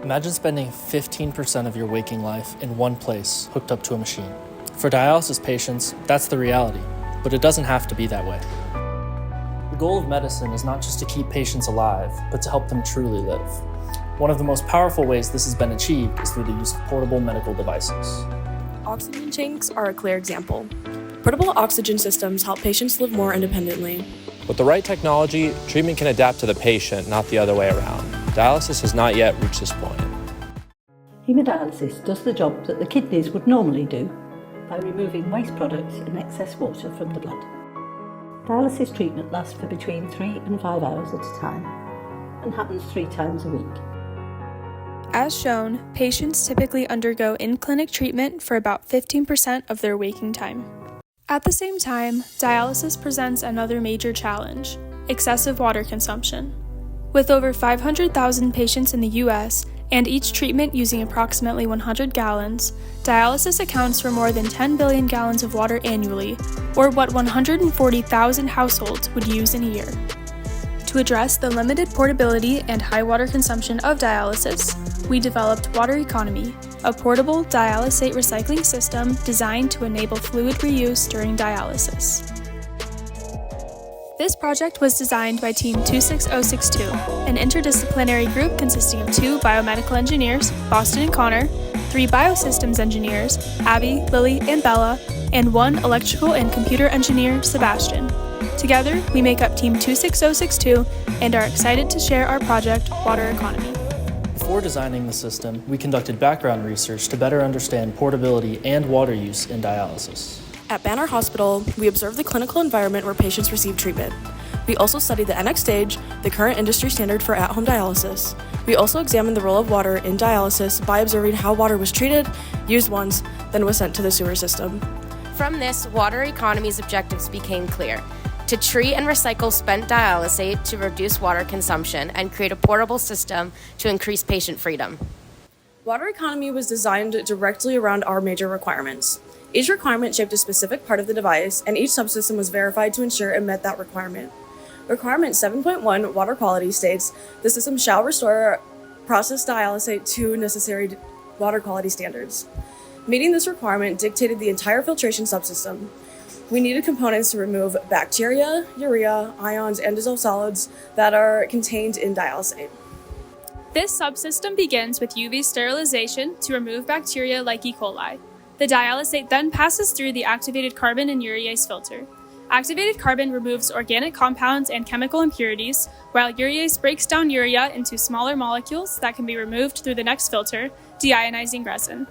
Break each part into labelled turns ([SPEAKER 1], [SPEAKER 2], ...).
[SPEAKER 1] Imagine spending 15% of your waking life in one place, hooked up to a machine. For dialysis patients, that's the reality, but it doesn't have to be that way. The goal of medicine is not just to keep patients alive, but to help them truly live. One of the most powerful ways this has been achieved is through the use of portable medical devices.
[SPEAKER 2] Oxygen tanks are a clear example. Portable oxygen systems help patients live more independently.
[SPEAKER 3] With the right technology, treatment can adapt to the patient, not the other way around. Dialysis has not yet reached this point.
[SPEAKER 4] Hemodialysis does the job that the kidneys would normally do by removing waste products and excess water from the blood. Dialysis treatment lasts for between 3 and 5 hours at a time and happens 3 times a week.
[SPEAKER 5] As shown, patients typically undergo in-clinic treatment for about 15% of their waking time. At the same time, dialysis presents another major challenge: excessive water consumption. With over 500,000 patients in the US, and each treatment using approximately 100 gallons, dialysis accounts for more than 10 billion gallons of water annually, or what 140,000 households would use in a year. To address the limited portability and high water consumption of dialysis, we developed Water Economy, a portable dialysate recycling system designed to enable fluid reuse during dialysis. This project was designed by Team 26062, an interdisciplinary group consisting of 2 biomedical engineers, Boston and Connor, 3 biosystems engineers, Abby, Lily, and Bella, and 1 electrical and computer engineer, Sebastian. Together, we make up Team 26062 and are excited to share our project, Water Economy.
[SPEAKER 1] Before designing the system, we conducted background research to better understand portability and water use in dialysis.
[SPEAKER 2] At Banner Hospital, we observe the clinical environment where patients receive treatment. We also studied the NX stage, the current industry standard for at-home dialysis. We also examined the role of water in dialysis by observing how water was treated, used once, then was sent to the sewer system.
[SPEAKER 6] From this, Water Economy's objectives became clear: to treat and recycle spent dialysate to reduce water consumption and create a portable system to increase patient freedom.
[SPEAKER 2] Water Economy was designed directly around our major requirements. Each requirement shaped a specific part of the device, and each subsystem was verified to ensure it met that requirement. Requirement 7.1 Water Quality states, the system shall restore processed dialysate to necessary water quality standards. Meeting this requirement dictated the entire filtration subsystem. We needed components to remove bacteria, urea, ions, and dissolved solids that are contained in dialysate.
[SPEAKER 5] This subsystem begins with UV sterilization to remove bacteria like E. coli. The dialysate then passes through the activated carbon and urease filter. Activated carbon removes organic compounds and chemical impurities, while urease breaks down urea into smaller molecules that can be removed through the next filter, deionizing resin.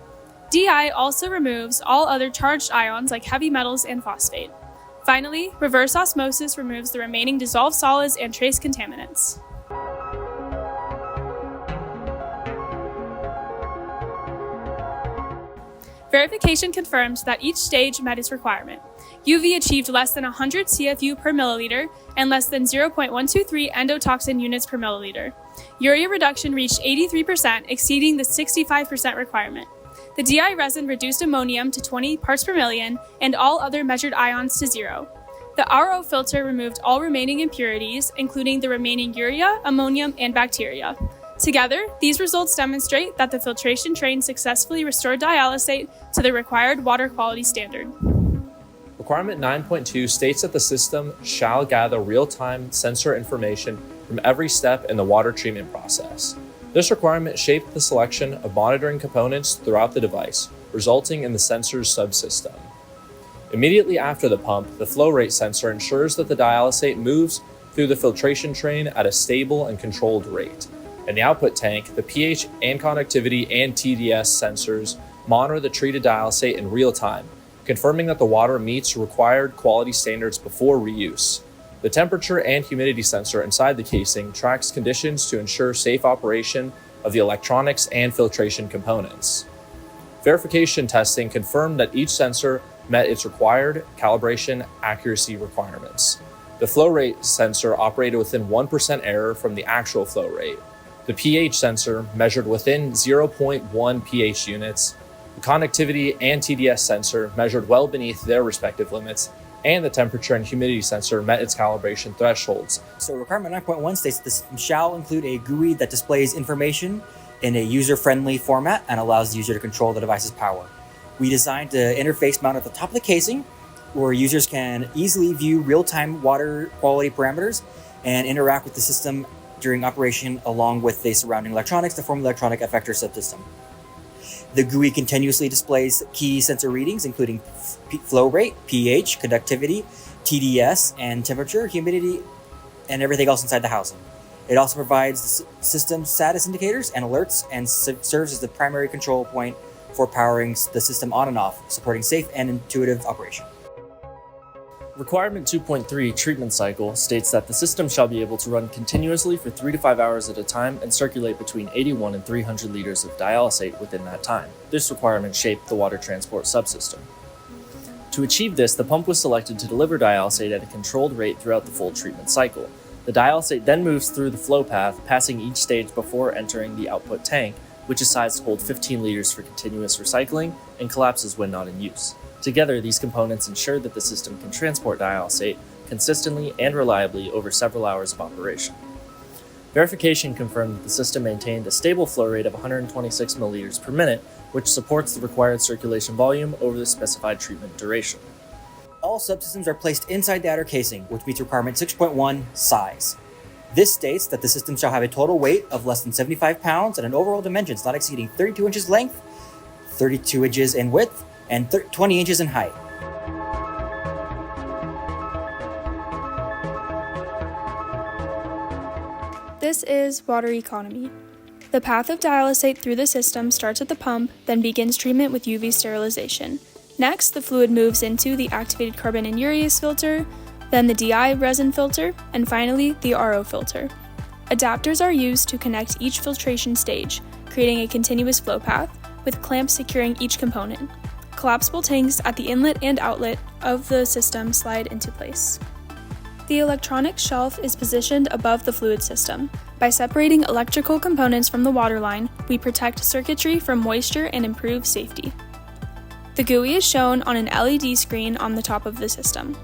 [SPEAKER 5] DI also removes all other charged ions like heavy metals and phosphate. Finally, reverse osmosis removes the remaining dissolved solids and trace contaminants. Verification confirmed that each stage met its requirement. UV achieved less than 100 CFU per milliliter and less than 0.123 endotoxin units per milliliter. Urea reduction reached 83%, exceeding the 65% requirement. The DI resin reduced ammonium to 20 parts per million and all other measured ions to 0. The RO filter removed all remaining impurities, including the remaining urea, ammonium, and bacteria. Together, these results demonstrate that the filtration train successfully restored dialysate to the required water quality standard.
[SPEAKER 3] Requirement 9.2 states that the system shall gather real-time sensor information from every step in the water treatment process. This requirement shaped the selection of monitoring components throughout the device, resulting in the sensor's subsystem. Immediately after the pump, the flow rate sensor ensures that the dialysate moves through the filtration train at a stable and controlled rate. In the output tank, the pH and conductivity and TDS sensors monitor the treated dialysate in real time, confirming that the water meets required quality standards before reuse. The temperature and humidity sensor inside the casing tracks conditions to ensure safe operation of the electronics and filtration components. Verification testing confirmed that each sensor met its required calibration accuracy requirements. The flow rate sensor operated within 1% error from the actual flow rate. The pH sensor measured within 0.1 pH units. The conductivity and TDS sensor measured well beneath their respective limits, and the temperature and humidity sensor met its calibration thresholds.
[SPEAKER 7] So requirement 9.1 states this shall include a GUI that displays information in a user-friendly format and allows the user to control the device's power. We designed the interface mount at the top of the casing where users can easily view real-time water quality parameters and interact with the system during operation along with the surrounding electronics to form an electronic effector subsystem. The GUI continuously displays key sensor readings including flow rate, pH, conductivity, TDS, and temperature, humidity, and everything else inside the housing. It also provides the system status indicators and alerts and serves as the primary control point for powering the system on and off, supporting safe and intuitive operation.
[SPEAKER 1] Requirement 2.3 treatment cycle states that the system shall be able to run continuously for 3 to 5 hours at a time and circulate between 81 and 300 liters of dialysate within that time. This requirement shaped the water transport subsystem. To achieve this, the pump was selected to deliver dialysate at a controlled rate throughout the full treatment cycle. The dialysate then moves through the flow path, passing each stage before entering the output tank, which is sized to hold 15 liters for continuous recycling and collapses when not in use. Together, these components ensure that the system can transport dialysate consistently and reliably over several hours of operation. Verification confirmed that the system maintained a stable flow rate of 126 milliliters per minute, which supports the required circulation volume over the specified treatment duration.
[SPEAKER 7] All subsystems are placed inside the outer casing, which meets requirement 6.1 size. This states that the system shall have a total weight of less than 75 pounds and an overall dimensions not exceeding 32 inches length, 32 inches in width, and 20 inches in height.
[SPEAKER 5] This is water economy. The path of dialysate through the system starts at the pump, then begins treatment with UV sterilization. Next, the fluid moves into the activated carbon and urease filter, then the DI resin filter, and finally the RO filter. Adapters are used to connect each filtration stage, creating a continuous flow path, with clamps securing each component. Collapsible tanks at the inlet and outlet of the system slide into place. The electronic shelf is positioned above the fluid system. By separating electrical components from the water line, we protect circuitry from moisture and improve safety. The GUI is shown on an LED screen on the top of the system.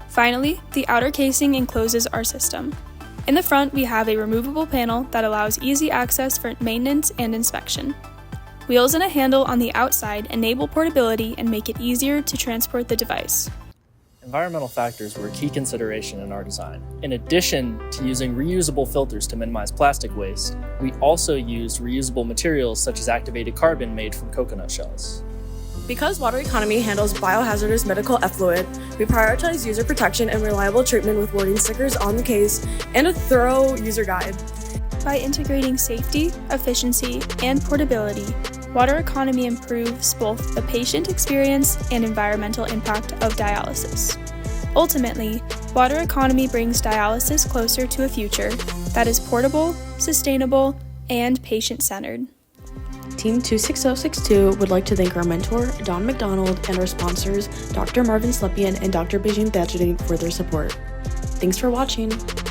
[SPEAKER 5] Finally, the outer casing encloses our system. In the front, we have a removable panel that allows easy access for maintenance and inspection. Wheels and a handle on the outside enable portability and make it easier to transport the device.
[SPEAKER 1] Environmental factors were a key consideration in our design. In addition to using reusable filters to minimize plastic waste, we also used reusable materials such as activated carbon made from coconut shells.
[SPEAKER 2] Because water economy handles biohazardous medical effluent, we prioritize user protection and reliable treatment with warning stickers on the case and a thorough user guide.
[SPEAKER 5] By integrating safety, efficiency, and portability, water economy improves both the patient experience and environmental impact of dialysis. Ultimately, water economy brings dialysis closer to a future that is portable, sustainable, and patient-centered.
[SPEAKER 2] Team 26062 would like to thank our mentor, Don McDonald, and our sponsors, Dr. Marvin Slepian and Dr. Beijing Thachading, for their support. Thanks for watching.